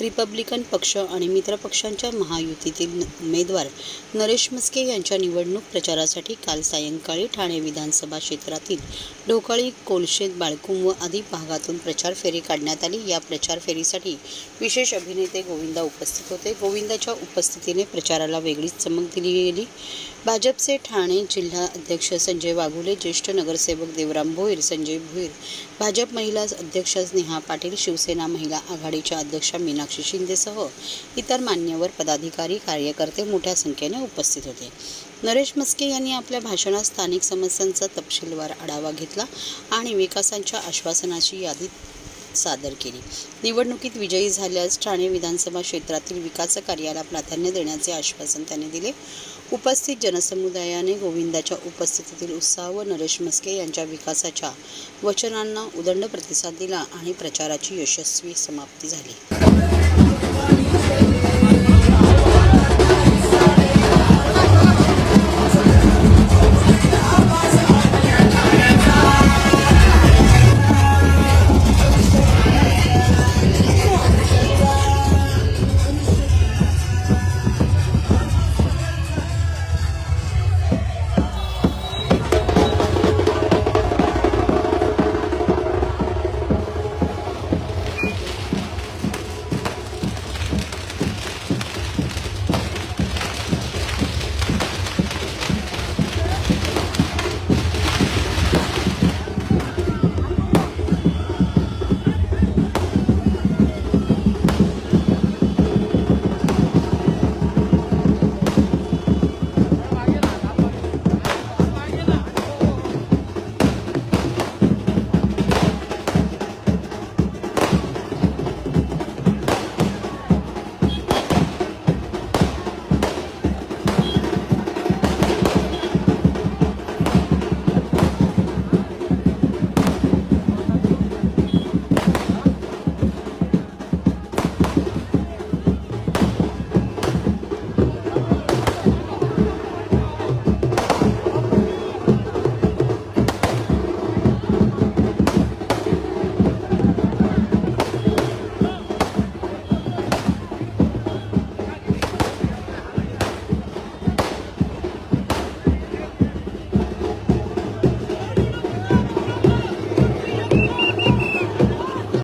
Republican पक्ष आणि मित्र पक्षांच्या महायुतीतील उमेदवार नरेश म्हस्के यांच्या निवडणूक प्रचारासाठी काल सायंकाळी ठाणे विधानसभा क्षेत्रातील ढोकाळी, कोलशेत, बाळकुम व आदी भागातून प्रचार फेरी काढण्यात आली। या प्रचार फेरीसाठी विशेष अभिनेते गोविंदा उपस्थित होते। गोविंदाच्या उपस्थितीने प्रचाराला वेगळीच चमक दिली गेली। भाजपचे ठाणे जिल्हा अध्यक्ष संजय वाघुले, ज्येष्ठ नगरसेवक देवराम भोईर, संजय भोईर, भाजप महिला अध्यक्ष स्नेहा पाटील, शिवसेना महिला आघाडीच्या अध्यक्षा मीनाक्षी शिंदेसह इतर मान्यवर पदाधिकारी, कार्यकर्ते मोठ्या संख्येने उपस्थित होते। नरेश म्हस्के यांनी आपल्या भाषणात स्थानिक समस्यांचा तपशीलवार आढावा घेतला आणि विकासाच्या आश्वासनाची यादी सादर केली। निवडणुकीत विजयी झाल्यास ठाणे विधानसभा क्षेत्रातील विकास कार्याला प्राधान्य देण्याचे आश्वासन त्यांनी दिले। उपस्थित जनसमुदायाने गोविंदाच्या उपस्थितीतील उत्साह व नरेश म्हस्के यांच्या विकासाच्या वचनांना उदंड प्रतिसाद दिला आणि प्रचाराची यशस्वी समाप्ती झाली।